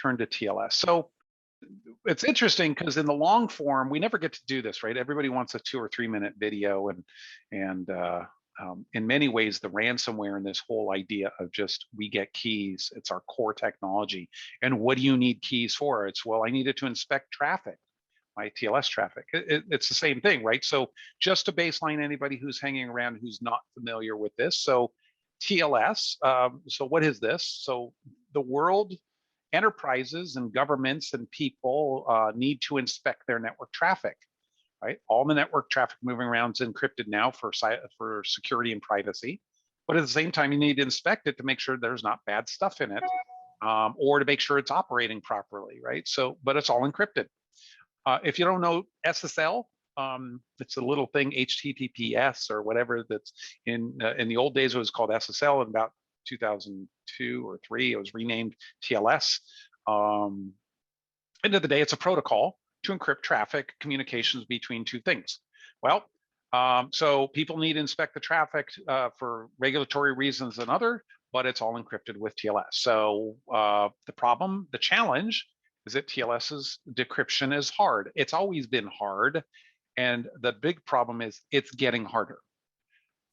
turn to TLS. So it's interesting because in the long form, we never get to do this, right? Everybody wants a 2 or 3 minute video, and in many ways, the ransomware and this whole idea of just we get keys, it's our core technology. And what do you need keys for? It's, well, I needed to inspect traffic, my TLS traffic. It's the same thing, right? So just to baseline anybody who's hanging around who's not familiar with this. So TLS, so what is this? So the world, enterprises and governments and people need to inspect their network traffic, right? All the network traffic moving around is encrypted now for security and privacy. But at the same time, you need to inspect it to make sure there's not bad stuff in it, or to make sure it's operating properly, right? So, but it's all encrypted. If you don't know SSL, it's a little thing, HTTPS or whatever. That's in the old days it was called SSL. In about 2002 or 3, it was renamed TLS. End of the day, it's a protocol to encrypt traffic communications between two things. Well, so people need to inspect the traffic for regulatory reasons and other, but it's all encrypted with TLS. So the challenge is that TLS's decryption is hard. It's always been hard. And the big problem is it's getting harder.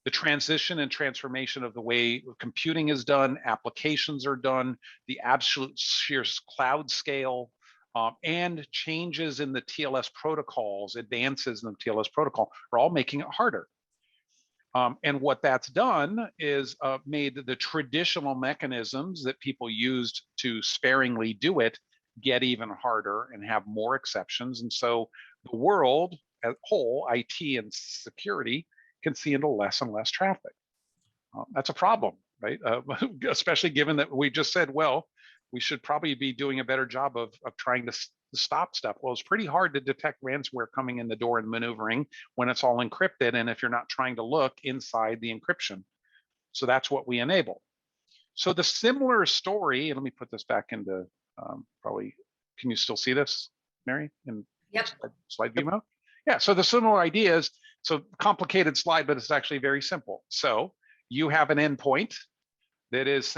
The transition and transformation of the way computing is done, applications are done, the absolute sheer cloud scale, and changes in the TLS protocols, advances in the TLS protocol are all making it harder. And what that's done is made the traditional mechanisms that people used to sparingly do it get even harder and have more exceptions. And so the world as a whole, IT and security, can see into less and less traffic. That's a problem, right? Especially given that we just said, well, we should probably be doing a better job of trying to stop stuff. Well, it's pretty hard to detect ransomware coming in the door and maneuvering when it's all encrypted, and if you're not trying to look inside the encryption. So that's what we enable. So the similar story, and let me put this back into probably, can you still see this, Mary? Yep. Slide view mode? Yeah, so the similar idea is, so complicated slide, but it's actually very simple. So you have an endpoint that is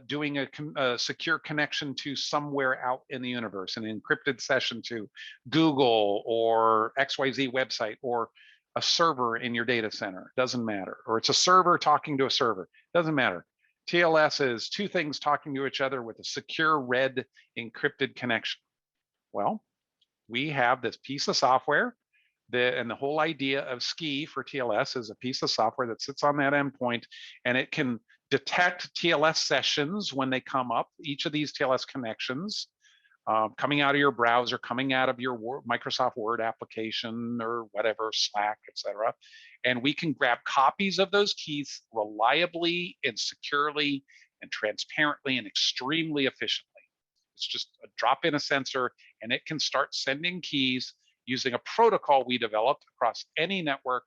doing a secure connection to somewhere out in the universe, an encrypted session to Google or XYZ website, or a server in your data center, doesn't matter. Or it's a server talking to a server, doesn't matter. TLS is two things talking to each other with a secure red encrypted connection. Well, we have this piece of software and the whole idea of SKI for TLS is a piece of software that sits on that endpoint, and it can detect TLS sessions when they come up, each of these TLS connections coming out of your browser, coming out of your Microsoft Word application or whatever, Slack, etc. And we can grab copies of those keys reliably and securely and transparently and extremely efficiently. It's just a drop in a sensor, and it can start sending keys using a protocol we developed across any network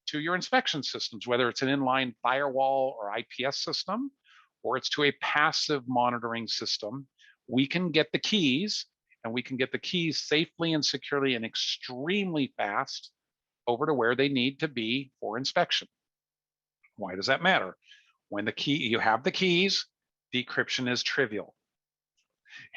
to your inspection systems, whether it's an inline firewall or IPS system, or it's to a passive monitoring system. We can get the keys, and we can get the keys safely and securely and extremely fast over to where they need to be for inspection. Why does that matter? When you have the keys, decryption is trivial.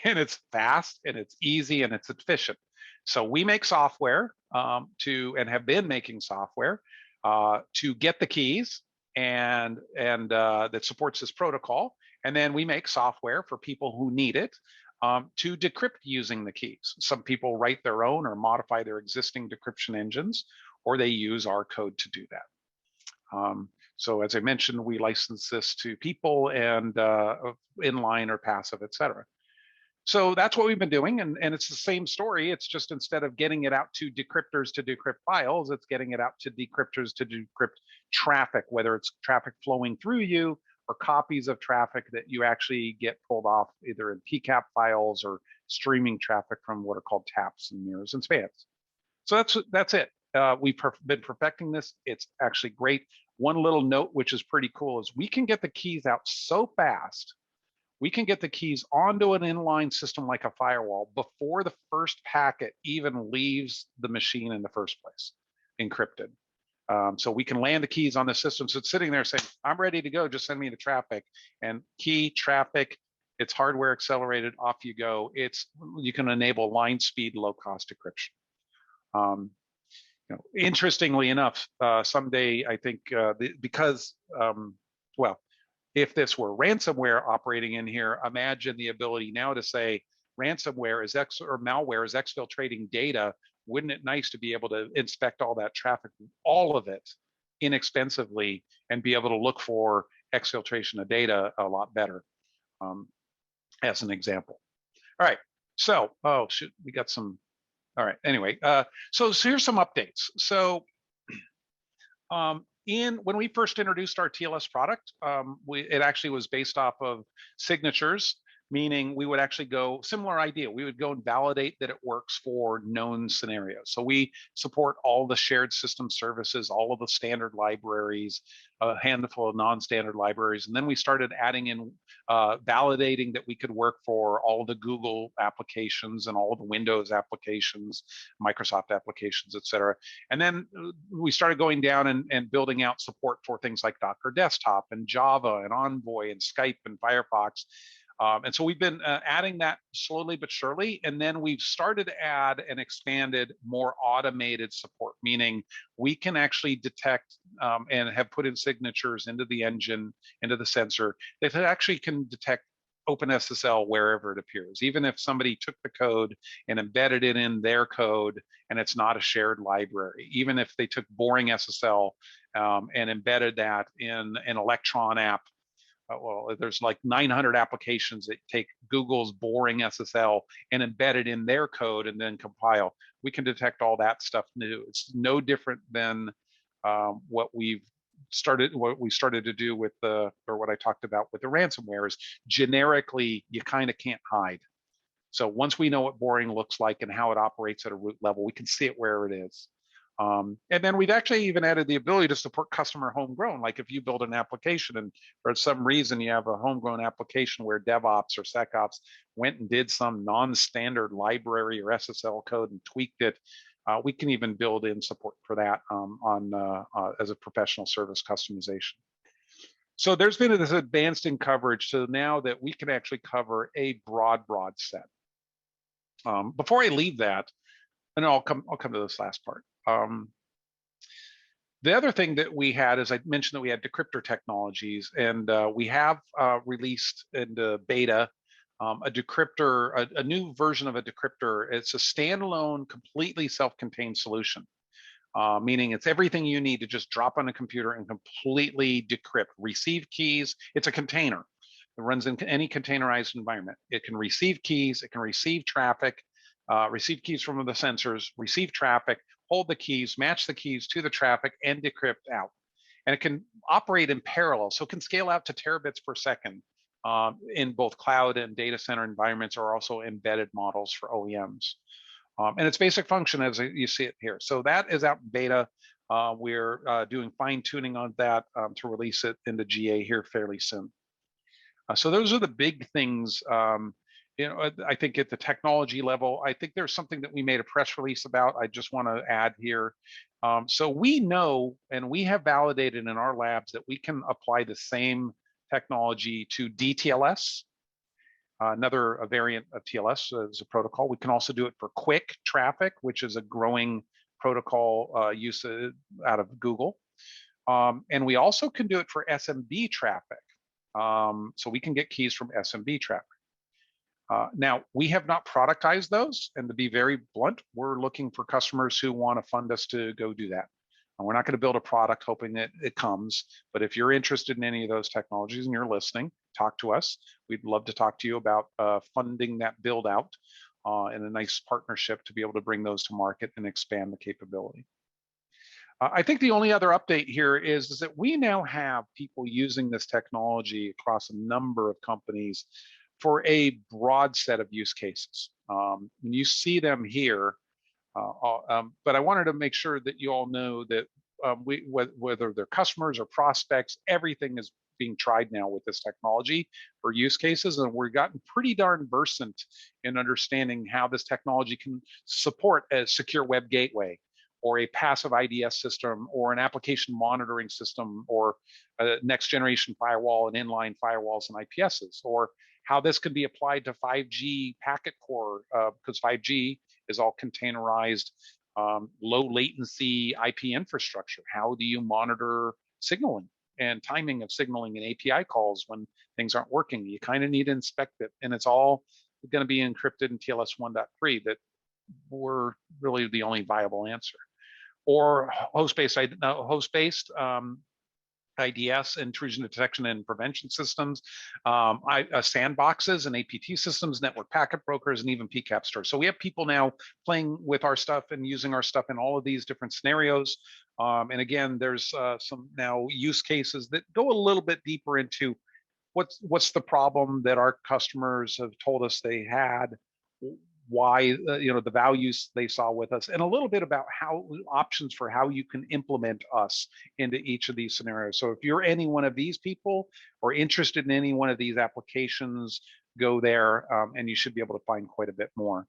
And it's fast, and it's easy, and it's efficient. So we make software and have been making software to get the keys and that supports this protocol. And then we make software for people who need it to decrypt using the keys. Some people write their own or modify their existing decryption engines, or they use our code to do that. So as I mentioned, we license this to people and inline or passive, et cetera. So that's what we've been doing, and it's the same story. It's just instead of getting it out to decryptors to decrypt files, it's getting it out to decryptors to decrypt traffic, whether it's traffic flowing through you or copies of traffic that you actually get pulled off either in PCAP files or streaming traffic from what are called taps and mirrors and spans. So that's it. We've been perfecting this. It's actually great. One little note, which is pretty cool, is we can get the keys out so fast. We can get the keys onto an inline system like a firewall before the first packet even leaves the machine in the first place, encrypted. So we can land the keys on the system. So it's sitting there saying, I'm ready to go, just send me the traffic. And key, traffic, It's hardware accelerated, off you go. You can enable line speed, low cost decryption. Interestingly enough, someday I think because well, if this were ransomware operating in here, imagine the ability now to say ransomware is or malware is exfiltrating data. Wouldn't it nice to be able to inspect all that traffic, all of it, inexpensively, and be able to look for exfiltration of data a lot better, as an example. All right. So, oh shoot, we got some. All right. Anyway, so here's some updates. So, when we first introduced our TLS product, it actually was based off of signatures, meaning we would actually go, similar idea, we would go and validate that it works for known scenarios. So we support all the shared system services, all of the standard libraries, a handful of non-standard libraries. And then we started adding in validating that we could work for all the Google applications and all of the Windows applications, Microsoft applications, et cetera. And then we started going down and building out support for things like Docker Desktop and Java and Envoy and Skype and Firefox. And so we've been adding that slowly but surely. And then we've started to add and expanded more automated support, meaning we can actually detect and have put in signatures into the engine, into the sensor, that it actually can detect OpenSSL wherever it appears. Even if somebody took the code and embedded it in their code and it's not a shared library, even if they took boring SSL and embedded that in an Electron app. Well, there's like 900 applications that take Google's boring SSL and embed it in their code and then compile. We can detect all that stuff new. It's no different than what we started to do with or what I talked about with the ransomware is generically, you kind of can't hide. So once we know what boring looks like and how it operates at a root level, we can see it where it is. And then we've actually even added the ability to support customer homegrown. Like if you build an application and for some reason you have a homegrown application where DevOps or SecOps went and did some non-standard library or SSL code and tweaked it, we can even build in support for that as a professional service customization. So there's been this advanced in coverage so now that we can actually cover a broad set. Before I leave that, and I'll come to this last part. The other thing that we had, as I mentioned, that we had decryptor technologies, and we have released into beta a decryptor, a new version of a decryptor. It's a standalone, completely self-contained solution, meaning it's everything you need to just drop on a computer and completely decrypt. Receive keys. It's a container. It runs in any containerized environment. It can receive keys. It can receive traffic. Receive keys from the sensors, receive traffic, hold the keys, match the keys to the traffic, and decrypt out. And it can operate in parallel, so it can scale out to terabits per second in both cloud and data center environments, or also embedded models for OEMs. And its basic function, as you see it here. So that is out in beta. We're doing fine tuning on that to release it into GA here fairly soon. So those are the big things. I think at the technology level, I think there's something that we made a press release about. I just want to add here. So we know, and we have validated in our labs that we can apply the same technology to DTLS, a variant of TLS as a protocol. We can also do it for quick traffic, which is a growing protocol use out of Google. And we also can do it for SMB traffic. So we can get keys from SMB traffic. Now, we have not productized those, and to be very blunt, we're looking for customers who want to fund us to go do that. And we're not going to build a product hoping that it comes, but if you're interested in any of those technologies and you're listening, talk to us. We'd love to talk to you about funding that build out and a nice partnership to be able to bring those to market and expand the capability. I think the only other update here is that we now have people using this technology across a number of companies for a broad set of use cases. You see them here, but I wanted to make sure that you all know that whether they're customers or prospects, everything is being tried now with this technology for use cases, and we've gotten pretty darn versant in understanding how this technology can support a secure web gateway, or a passive IDS system, or an application monitoring system, or a next generation firewall and inline firewalls and IPSs, or how this can be applied to 5G packet core, because 5G is all containerized, low latency IP infrastructure. How do you monitor signaling and timing of signaling and API calls when things aren't working? You kind of need to inspect it, and it's all going to be encrypted in TLS 1.3. That we're really the only viable answer. Or host-based IDS, intrusion detection and prevention systems, sandboxes and APT systems, network packet brokers, and even PCAP stores. So we have people now playing with our stuff and using our stuff in all of these different scenarios. And again, there's some now use cases that go a little bit deeper into what's the problem that our customers have told us they had, why, the values they saw with us, and a little bit about how options for how you can implement us into each of these scenarios. So if you're any one of these people or interested in any one of these applications, go there, and you should be able to find quite a bit more.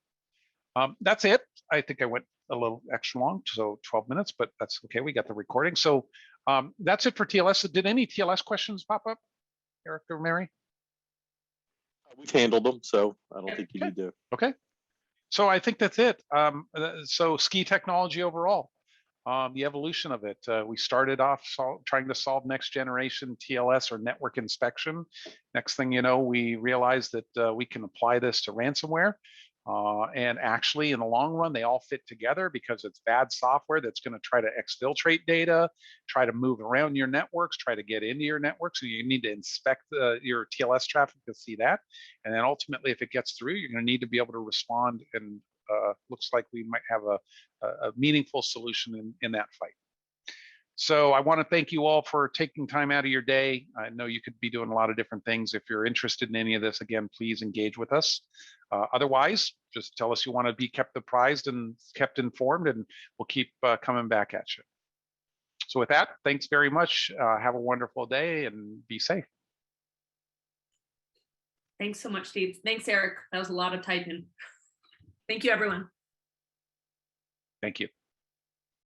That's it. I think I went a little extra long, so 12 minutes, but that's okay. We got the recording. So that's it for TLS. Did any TLS questions pop up, Eric or Mary? We've handled them, so I don't think you need to. Okay. So I think that's it. So ski technology overall, the evolution of it. We started off trying to solve next generation TLS or network inspection. Next thing you know, we realized that we can apply this to ransomware. And actually, in the long run, they all fit together because it's bad software that's going to try to exfiltrate data, try to move around your networks, try to get into your network. So you need to inspect your TLS traffic to see that. And then ultimately, if it gets through, you're going to need to be able to respond. And looks like we might have a meaningful solution in that fight. So I want to thank you all for taking time out of your day. I know you could be doing a lot of different things. If you're interested in any of this, again, please engage with us. Otherwise, just tell us you want to be kept apprised and kept informed, and we'll keep coming back at you. So with that, thanks very much. Have a wonderful day and be safe. Thanks so much, Steve. Thanks, Eric. That was a lot of typing. Thank you, everyone. Thank you.